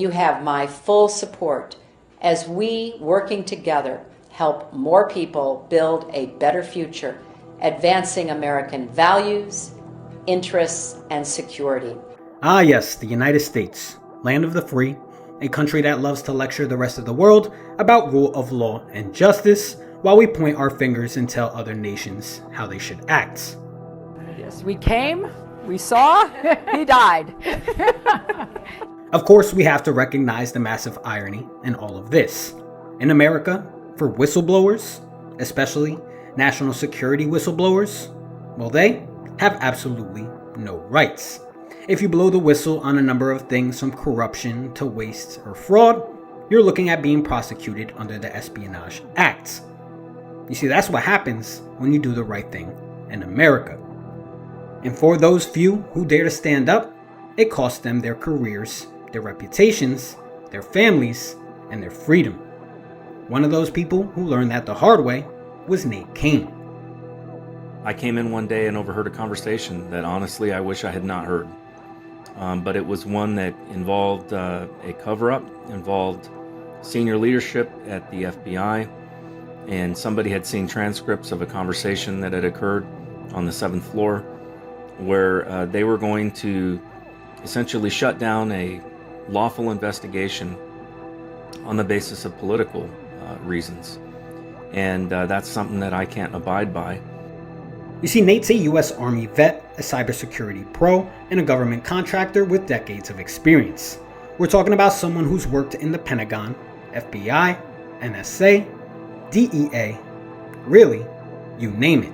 You have my full support as we, working together, help more people build a better future, advancing American values, interests, and security. Ah yes, the United States, land of the free, a country that loves to lecture the rest of the world about rule of law and justice, while we point our fingers and tell other nations how they should act. Yes, we came, we saw, he died. Of course, we have to recognize the massive irony in all of this. In America, for whistleblowers, especially national security whistleblowers, well, they have absolutely no rights. If you blow the whistle on a number of things from corruption to waste or fraud, you're looking at being prosecuted under the Espionage Act. You see, that's what happens when you do the right thing in America. And for those few who dare to stand up, it costs them their careers, their reputations, their families, and their freedom. One of those people who learned that the hard way was Nate Cain. I came in one day and overheard a conversation that honestly I wish I had not heard. But it was one that involved a cover-up, involved senior leadership at the FBI, and somebody had seen transcripts of a conversation that had occurred on the 7th floor where they were going to essentially shut down a lawful investigation on the basis of political reasons. And that's something that I can't abide by. You see, Nate's a U.S. Army vet, a cybersecurity pro, and a government contractor with decades of experience. We're talking about someone who's worked in the Pentagon, FBI, NSA, DEA, really, you name it.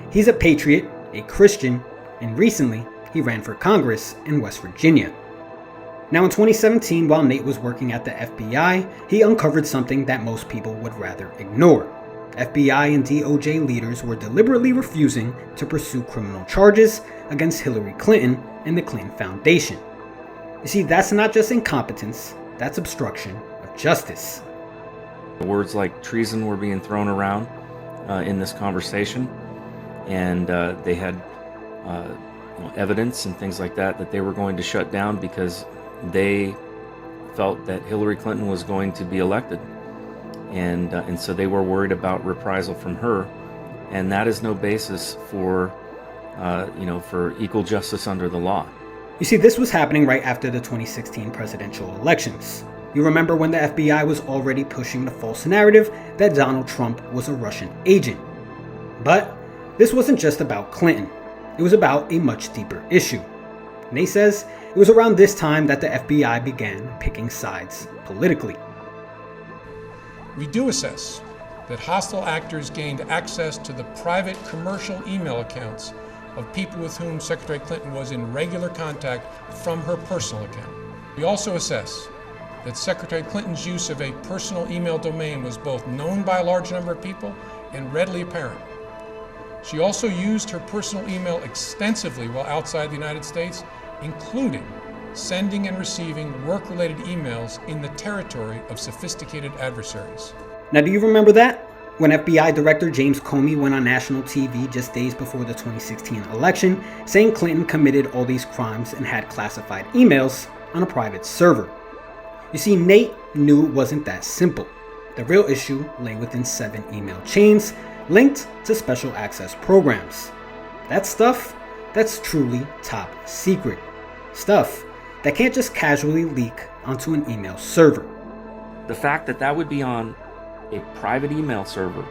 He's a patriot, a Christian, and recently he ran for Congress in West Virginia. Now in 2017, while Nate was working at the FBI, he uncovered something that most people would rather ignore. FBI and DOJ leaders were deliberately refusing to pursue criminal charges against Hillary Clinton and the Clinton Foundation. You see, that's not just incompetence, that's obstruction of justice. Words like treason were being thrown around in this conversation, and they had evidence and things like that they were going to shut down because they felt that Hillary Clinton was going to be elected. And so they were worried about reprisal from her, and that is no basis for equal justice under the law. You see, this was happening right after the 2016 presidential elections. You remember when the FBI was already pushing the false narrative that Donald Trump was a Russian agent. But this wasn't just about Clinton. It was about a much deeper issue. Nate says it was around this time that the FBI began picking sides politically. We do assess that hostile actors gained access to the private commercial email accounts of people with whom Secretary Clinton was in regular contact from her personal account. We also assess that Secretary Clinton's use of a personal email domain was both known by a large number of people and readily apparent. She also used her personal email extensively while outside the United States, including sending and receiving work-related emails in the territory of sophisticated adversaries. Now, do you remember that? When FBI Director James Comey went on national TV just days before the 2016 election, saying Clinton committed all these crimes and had classified emails on a private server. You see, Nate knew it wasn't that simple. The real issue lay within 7 email chains linked to special access programs. That stuff, that's truly top secret. Stuff that can't just casually leak onto an email server. The fact that that would be on a private email server,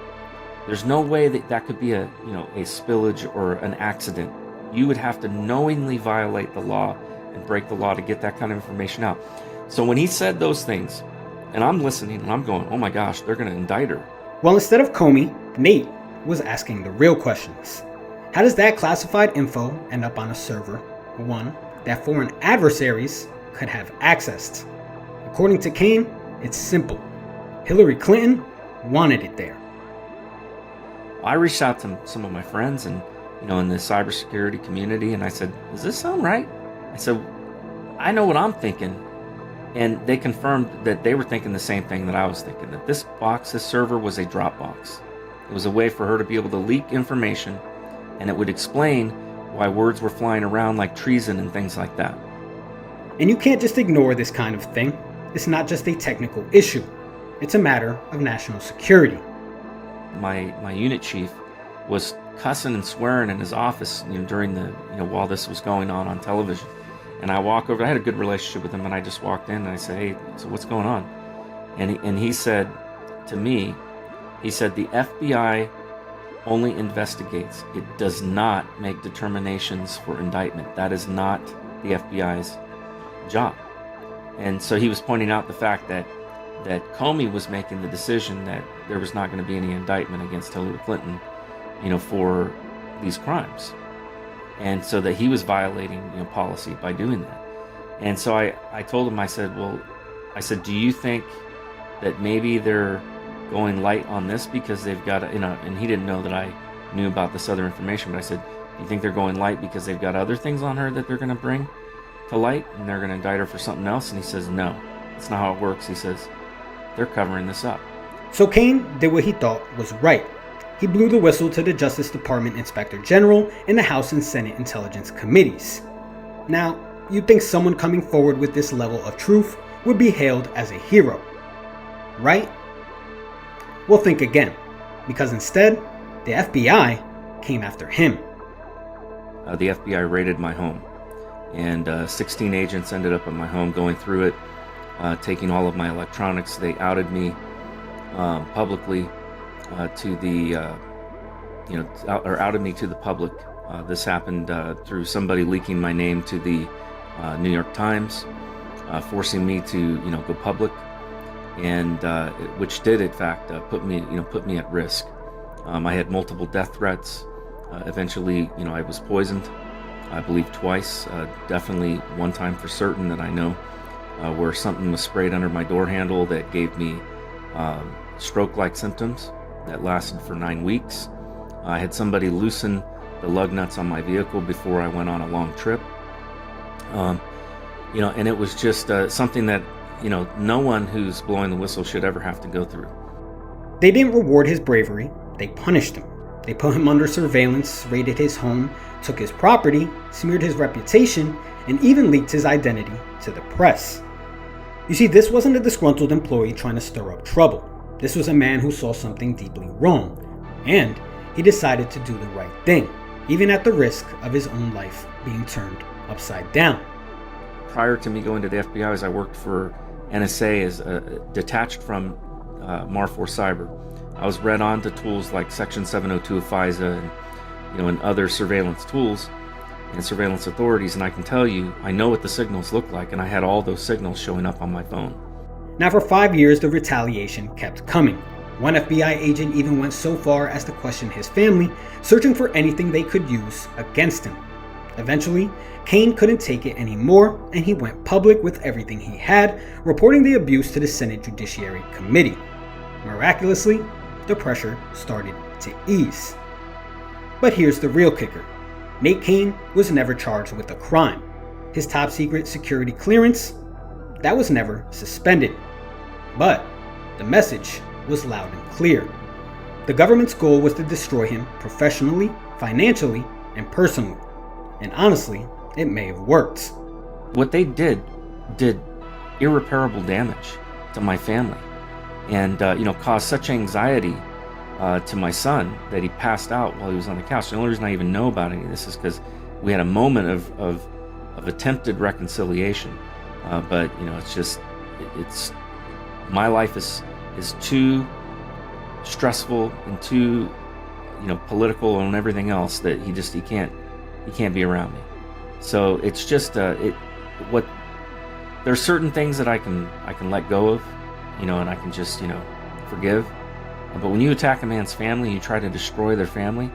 there's no way that that could be a spillage or an accident. You would have to knowingly violate the law and break the law to get that kind of information out. So when he said those things, and I'm listening and I'm going, oh my gosh, they're going to indict her. Well, instead of Comey, Nate was asking the real questions. How does that classified info end up on a server, one that foreign adversaries could have accessed? According to Cain, it's simple. Hillary Clinton wanted it there. I reached out to some of my friends and in the cybersecurity community, and I said, does this sound right? I said, I know what I'm thinking. And they confirmed that they were thinking the same thing that I was thinking, that this server was a drop box. It was a way for her to be able to leak information, and it would explain why words were flying around like treason and things like that. And you can't just ignore this kind of thing. it's not just a technical issue. It's a matter of national security. My unit chief was cussing and swearing in his office, during while this was going on television. And I walk over. I had a good relationship with him, and I just walked in and I said, "Hey, so what's going on?" And he said to me, he said, "The FBI only investigates. It does not make determinations for indictment. That is not the FBI's job." And so he was pointing out the fact that Comey was making the decision that there was not going to be any indictment against Hillary Clinton, for these crimes. And so that he was violating, policy by doing that. And so I told him, I said, do you think that maybe they're going light on this because they've got, and he didn't know that I knew about this other information, but I said, do you think they're going light because they've got other things on her that they're going to bring to light and they're going to indict her for something else? And he says, no, that's not how it works. He says, they're covering this up. So Cain did what he thought was right. He blew the whistle to the Justice Department Inspector General and the House and Senate Intelligence Committees. Now, you'd think someone coming forward with this level of truth would be hailed as a hero, right? Well, think again, because instead, the FBI came after him. The FBI raided my home, and 16 agents ended up at my home going through it, taking all of my electronics. They outed me publicly to the, outed me to the public. This happened through somebody leaking my name to the New York Times, forcing me to, go public, and which did, in fact, put me at risk. I had multiple death threats. Eventually, I was poisoned, I believe twice, definitely one time for certain that I know, where something was sprayed under my door handle that gave me stroke-like symptoms that lasted for 9 weeks. I had somebody loosen the lug nuts on my vehicle before I went on a long trip. And it was just something that, no one who's blowing the whistle should ever have to go through. They didn't reward his bravery, they punished him. They put him under surveillance, raided his home, took his property, smeared his reputation, and even leaked his identity to the press. You see, this wasn't a disgruntled employee trying to stir up trouble. This was a man who saw something deeply wrong, and he decided to do the right thing, even at the risk of his own life being turned upside down. Prior to me going to the FBI, I worked for NSA as detached from MAR4 Cyber. I was read on to tools like Section 702 of FISA and other surveillance tools and surveillance authorities, and I can tell you, I know what the signals look like, and I had all those signals showing up on my phone. Now, for 5 years, the retaliation kept coming. One FBI agent even went so far as to question his family, searching for anything they could use against him. Eventually, Cain couldn't take it anymore, and he went public with everything he had, reporting the abuse to the Senate Judiciary Committee. Miraculously, the pressure started to ease. But here's the real kicker. Nate Cain was never charged with a crime. His top secret security clearance, that was never suspended. But the message was loud and clear. The government's goal was to destroy him professionally, financially, and personally. And honestly, it may have worked. What they did irreparable damage to my family, and caused such anxiety to my son that he passed out while he was on the couch. The only reason I even know about any of this is because we had a moment of attempted reconciliation, but it's my life is too stressful and too political and everything else that he can't be around me. So it's just there's certain things that I can let go of, and I can just forgive. But when you attack a man's family, you try to destroy their family,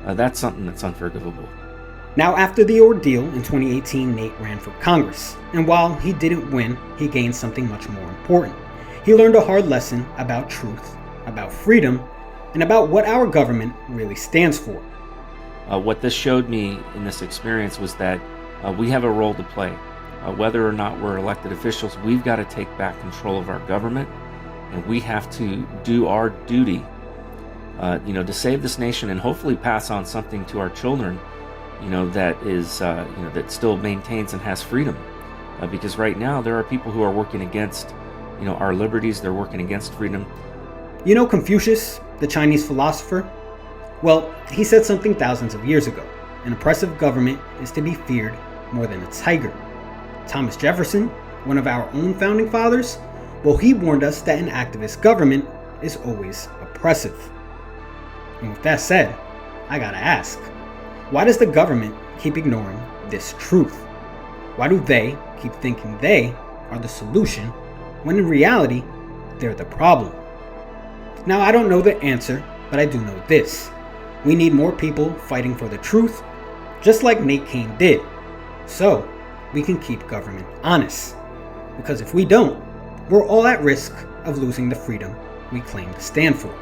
that's something that's unforgivable. Now, after the ordeal in 2018, Nate ran for Congress. And while he didn't win, he gained something much more important. He learned a hard lesson about truth, about freedom, and about what our government really stands for. What this showed me in this experience was that we have a role to play. Whether or not we're elected officials, we've got to take back control of our government, and we have to do our duty, to save this nation and hopefully pass on something to our children, that is, that still maintains and has freedom. because right now there are people who are working against, our liberties. They're working against freedom. You know Confucius, the Chinese philosopher? Well, he said something thousands of years ago. An oppressive government is to be feared more than a tiger. Thomas Jefferson, one of our own founding fathers, well, he warned us that an activist government is always oppressive. And with that said, I gotta ask, why does the government keep ignoring this truth? Why do they keep thinking they are the solution when in reality, they're the problem? Now, I don't know the answer, but I do know this. We need more people fighting for the truth, just like Nate Cain did, so we can keep government honest. Because if we don't, we're all at risk of losing the freedom we claim to stand for.